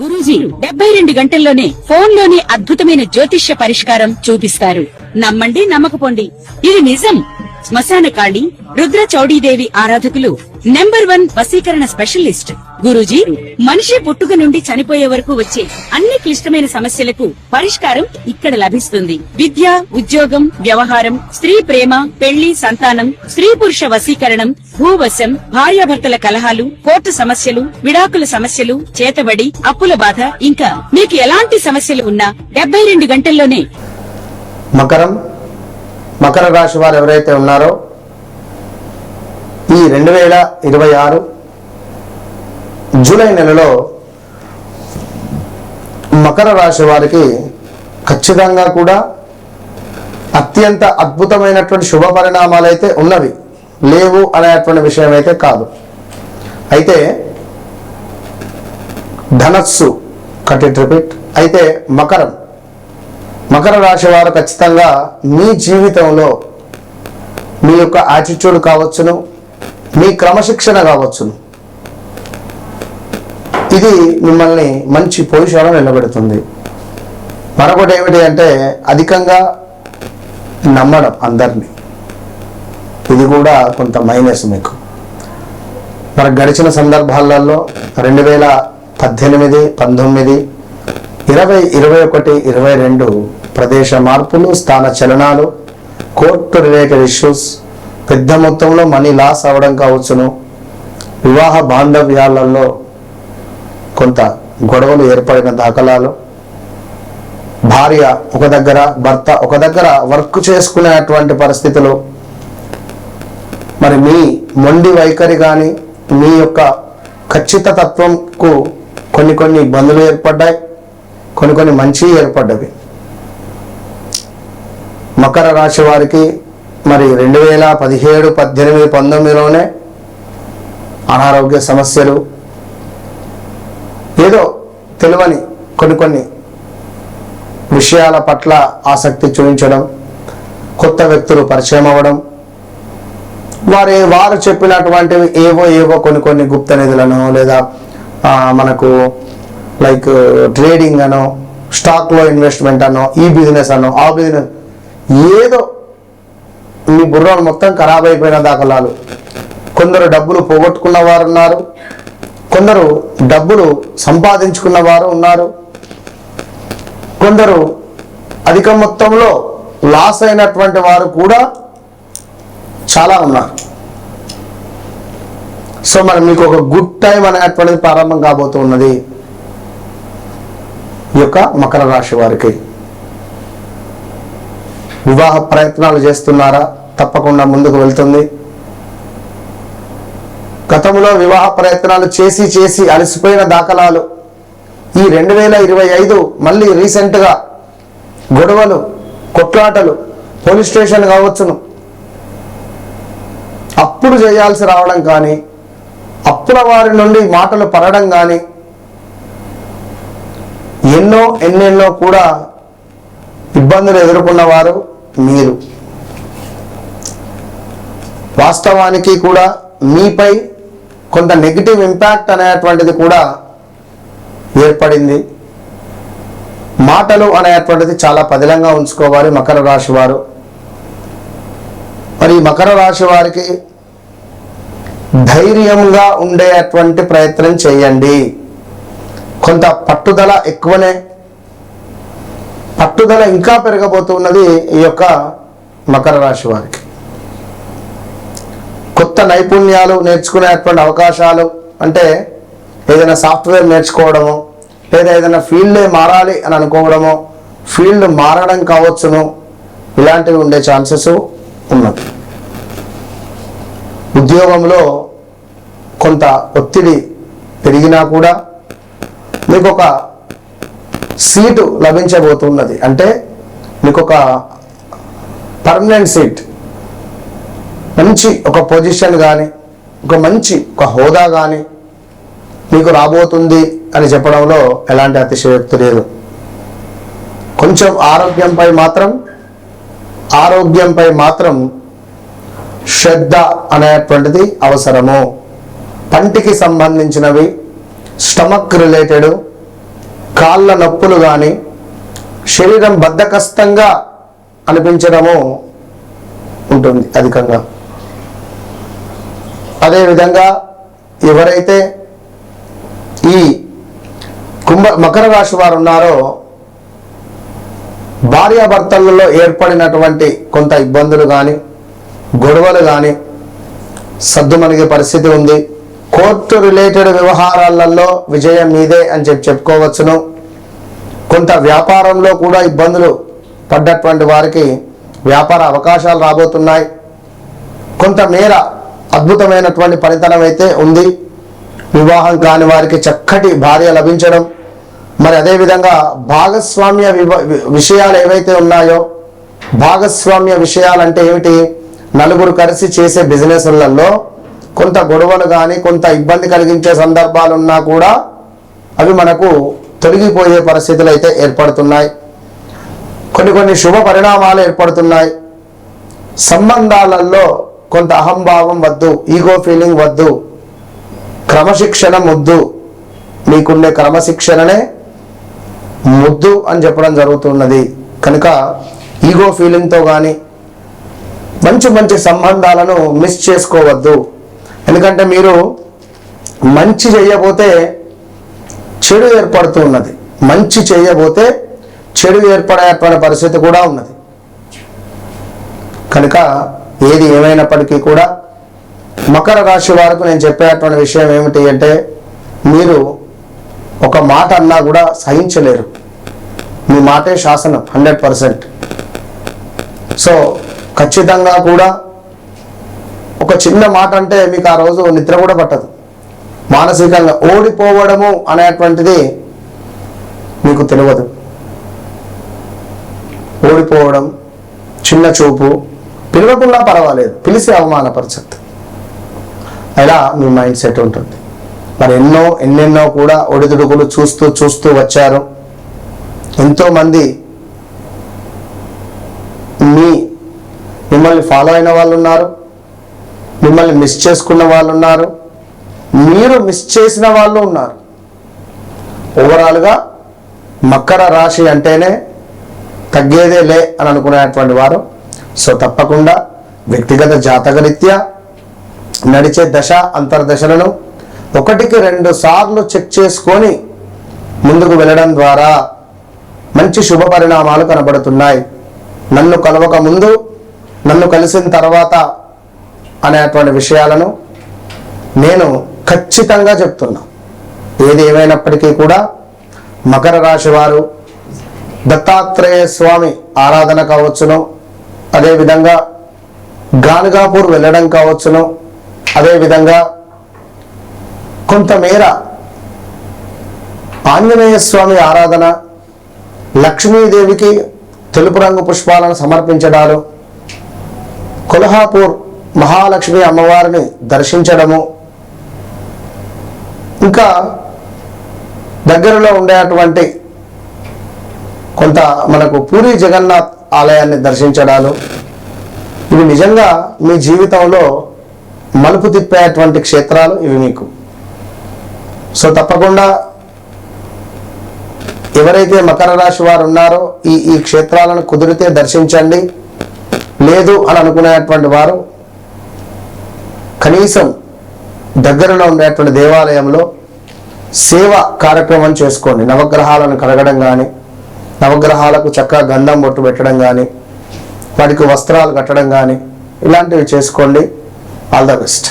గురూజీ 72 గంటల్లోనే ఫోన్ లోని అద్భుతమైన జ్యోతిష్య పరిష్కారం చూపిస్తారు. నమ్మండి, నమ్మకపోండి, ఇది నిజం. శ్మశాన కాళి రుద్ర చౌడీదేవి ఆరాధకులు నంబర్ 1 వశీకరణ స్పెషలిస్ట్. గురూజీ, మనిషి పుట్టుక నుండి చనిపోయే వరకు వచ్చే అన్ని క్లిష్టమైన సమస్యలకు పరిష్కారం ఇక్కడ లభిస్తుంది. విద్య, ఉద్యోగం, వ్యవహారం, స్త్రీ ప్రేమ, పెళ్లి, సంతానం, స్త్రీ పురుష వశీకరణం, భూవశం, భార్యాభర్తల కలహాలు, కోర్టు సమస్యలు, విడాకుల సమస్యలు, చేతబడి, అప్పుల బాధ, ఇంకా మీకు ఎలాంటి సమస్యలు ఉన్నా 72 గంటల్లోనే. మకర రాశి వారు ఎవరైతే ఉన్నారో ఈ 2026 జూలై నెలలో మకర రాశి వారికి ఖచ్చితంగా కూడా అత్యంత అద్భుతమైనటువంటి శుభ పరిణామాలు అయితే ఉన్నవి, లేవు అనేటువంటి విషయం అయితే కాదు. అయితే ధనస్సు కటిట్రిపిట్ అయితే మకర రాశి వారు ఖచ్చితంగా మీ జీవితంలో మీ యొక్క యాటిట్యూడ్ కావచ్చును, మీ క్రమశిక్షణ కావచ్చును, ఇది మిమ్మల్ని మంచి పొజిషన్లో నిలబెడుతుంది. మరొకటి ఏమిటి అంటే అధికంగా నమ్మడం అందరినీ, ఇది కూడా కొంత మైనస్ మీకు. మనకు గడిచిన సందర్భాలలో 2018, 19, 20, 21, 22 ప్రదేశ మార్పులు, స్థాన చలనాలు, కోర్టు రిలేటెడ్ ఇష్యూస్, పెద్ద మొత్తంలో మనీ లాస్ అవ్వడం కావచ్చును, వివాహ బాంధవ్యాలలో కొంత గొడవలు ఏర్పడిన దాఖలాలు, భార్య ఒక దగ్గర, భర్త ఒక దగ్గర వర్క్ చేసుకునేటువంటి పరిస్థితులు, మరి మీ మొండి వైఖరి కానీ మీ యొక్క ఖచ్చితత్వంకు కొన్ని ఇబ్బందులు ఏర్పడ్డాయి, కొన్ని మంచి ఏర్పడ్డవి. మకర రాశి వారికి మరి 2017, 18, 19లోనే అనారోగ్య సమస్యలు, ఏదో తెలియని కొన్ని విషయాల పట్ల ఆసక్తి చూపించడం, కొత్త వ్యక్తులు పరిచయం అవ్వడం, వారు చెప్పినటువంటివి ఏవో కొన్ని గుప్త నిధులను, లేదా మనకు లైక్ ట్రేడింగ్ అనో, స్టాక్లో ఇన్వెస్ట్మెంట్ అనో, ఈ బిజినెస్ అనో, ఆ బిజినెస్, ఏదో మీ బుర్రలు మొత్తం ఖరాబ్ అయిపోయిన దాఖలాలు. కొందరు డబ్బులు పోగొట్టుకున్న వారు ఉన్నారు, కొందరు డబ్బులు సంపాదించుకున్న వారు ఉన్నారు, కొందరు అధిక మొత్తంలో లాస్ అయినటువంటి వారు కూడా చాలా ఉన్నారు. సో మరి మీకు ఒక గుడ్ టైం అనేటువంటిది ప్రారంభం కాబోతున్నది ఈ యొక్క మకర రాశి వారికి. వివాహ ప్రయత్నాలు చేస్తున్నారా? తప్పకుండా ముందుకు వెళ్తుంది. గతంలో వివాహ ప్రయత్నాలు చేసి అలసిపోయిన దాఖలాలు ఈ 2025 మళ్ళీ రీసెంట్గా గొడవలు, కొట్లాటలు, పోలీస్ స్టేషన్ కావచ్చును, అప్పుడు చేయాల్సి రావడం కానీ, అప్పుల వారి నుండి మాటలు పడడం కానీ, ఎన్నెన్నో కూడా ఇబ్బందులు ఎదుర్కొన్నవారు మీరు. వాస్తవానికి కూడా మీపై కొంత నెగిటివ్ ఇంపాక్ట్ అనేటువంటిది కూడా ఏర్పడింది. మాటలు అనేటువంటిది చాలా పదిలంగా ఉంచుకోవాలి మకర రాశి వారు. మరి మకర రాశి వారికి ధైర్యంగా ఉండేటువంటి ప్రయత్నం చేయండి. కొంత పట్టుదల ఎక్కువనే, పట్టుదల ఇంకా పెరగబోతున్నది ఈ యొక్క మకర రాశి వారికి. కొత్త నైపుణ్యాలు నేర్చుకునేటువంటి అవకాశాలు, అంటే ఏదైనా సాఫ్ట్వేర్ నేర్చుకోవడము, లేదా ఏదైనా ఫీల్డే మారాలి అని అనుకోవడము, ఫీల్డ్ మారడం కావచ్చును, ఇలాంటివి ఉండే ఛాన్సెస్ ఉన్నది. ఉద్యోగంలో కొంత ఒత్తిడి పెరిగినా కూడా మీకు ఒక సీటు లభించబోతున్నది. అంటే మీకు ఒక పర్మనెంట్ సీట్, మంచి ఒక పొజిషన్ కానీ, ఒక హోదా కానీ మీకు రాబోతుంది అని చెప్పడంలో ఎలాంటి అతిశయోక్తి లేదు. కొంచెం ఆరోగ్యంపై మాత్రం శ్రద్ధ అనేటువంటిది అవసరము. పంటికి సంబంధించినవి, స్టమక్ రిలేటెడ్, కాళ్ళ నొప్పులు కానీ, శరీరం బద్ధకస్తంగా అనిపించడము ఉంటుంది అధికంగా. అదేవిధంగా ఎవరైతే ఈ మకర రాశి వారు ఉన్నారో భార్యాభర్తలలో ఏర్పడినటువంటి కొంత ఇబ్బందులు కానీ, గొడవలు కానీ సద్దుమణిగే పరిస్థితి ఉంది. కోర్టు రిలేటెడ్ వ్యవహారాలలో విజయం మీదే అని చెప్పుకోవచ్చును. కొంత వ్యాపారంలో కూడా ఇబ్బందులు పడ్డటువంటి వారికి వ్యాపార అవకాశాలు రాబోతున్నాయి. కొంతమేర అద్భుతమైనటువంటి పనితనం అయితే ఉంది. వివాహం కాని వారికి చక్కటి భార్య లభించడం, మరి అదేవిధంగా భాగస్వామ్య విషయాలు ఏవైతే ఉన్నాయో, భాగస్వామ్య విషయాలంటే ఏమిటి? నలుగురు కలిసి చేసే బిజినెస్లలో కొంత గొడవలు కానీ, కొంత ఇబ్బంది కలిగించే సందర్భాలు ఉన్నా కూడా అవి మనకు తొలగిపోయే పరిస్థితులు అయితే ఏర్పడుతున్నాయి. కొన్ని శుభ పరిణామాలు ఏర్పడుతున్నాయి. సంబంధాలలో కొంత అహంభావం వద్దు, ఈగో ఫీలింగ్ వద్దు, క్రమశిక్షణ ముద్దు. మీకుండే క్రమశిక్షణనే ముద్దు అని చెప్పడం జరుగుతున్నది. కనుక ఈగో ఫీలింగ్తో కానీ మంచి సంబంధాలను మిస్ చేసుకోవద్దు. ఎందుకంటే మీరు మంచి చేయబోతే చెడు ఏర్పడుతూ ఉన్నది, మంచి చేయబోతే చెడు ఏర్పడేటువంటి పరిస్థితి కూడా ఉన్నది. కనుక ఏది ఏమైనప్పటికీ కూడా మకర రాశి వారికి నేను చెప్పేటువంటి విషయం ఏమిటి అంటే, మీరు ఒక మాట అన్నా కూడా సహించలేరు. మీ మాటే శాసనం 100%. సో ఖచ్చితంగా కూడా ఒక చిన్న మాట అంటే మీకు ఆ రోజు నిద్ర కూడా పట్టదు. మానసికంగా ఓడిపోవడము అనేటువంటిది మీకు తెలియదు. ఓడిపోవడం, చిన్న చూపు, పిలవకుండా పర్వాలేదు, పిలిచి అవమానపరచద్దు, అలా మీ మైండ్ సెట్ ఉంటుంది. మరి ఎన్నెన్నో కూడా ఒడిదుడుకులు చూస్తూ వచ్చారు. ఎంతోమంది మిమ్మల్ని ఫాలో అయిన వాళ్ళు ఉన్నారు, మిమ్మల్ని మిస్ చేసుకున్న వాళ్ళు ఉన్నారు, మీరు మిస్ చేసిన వాళ్ళు ఉన్నారు. ఓవరాల్గా మకర రాశి అంటేనే తగ్గేదే లే అని అనుకునేటువంటి వారు. సో తప్పకుండా వ్యక్తిగత జాతకరీత్యా నడిచే దశ అంతర్దశలను 1-2 సార్లు చెక్ చేసుకొని ముందుకు వెళ్ళడం ద్వారా మంచి శుభ పరిణామాలు కనబడుతున్నాయి. నన్ను కలవక ముందు, నన్ను కలిసిన తర్వాత అనేటువంటి విషయాలను నేను ఖచ్చితంగా చెప్తున్నా. ఏది ఏమైనప్పటికీ కూడా మకర రాశి వారు దత్తాత్రేయ స్వామి ఆరాధన కావచ్చును, అదేవిధంగా గానుగాపూర్ వెళ్ళడం కావచ్చును, అదేవిధంగా కొంతమేర ఆంజనేయ స్వామి ఆరాధన, లక్ష్మీదేవికి తెలుపు రంగు పుష్పాలను సమర్పించడాలు, కొల్హాపూర్ మహాలక్ష్మి అమ్మవారిని దర్శించడము, ఇంకా దగ్గరలో ఉండేటువంటి కొంత మనకు పూరి జగన్నాథ్ ఆలయాన్ని దర్శించడాలు, ఇవి నిజంగా మీ జీవితంలో మలుపు తిప్పేటువంటి క్షేత్రాలు ఇవి మీకు. సో తప్పకుండా ఎవరైతే మకర రాశి వారు ఉన్నారో ఈ క్షేత్రాలను కుదిరితే దర్శించండి. లేదు అని అనుకునేటువంటి వారు కనీసం దగ్గరలో ఉండేటువంటి దేవాలయంలో సేవ కార్యక్రమం చేసుకోండి. నవగ్రహాలను కడగడం కానీ, నవగ్రహాలకు చక్కగా గంధం బొట్టు పెట్టడం కానీ, వాటికి వస్త్రాలు కట్టడం కానీ ఇలాంటివి చేసుకోండి. All the best.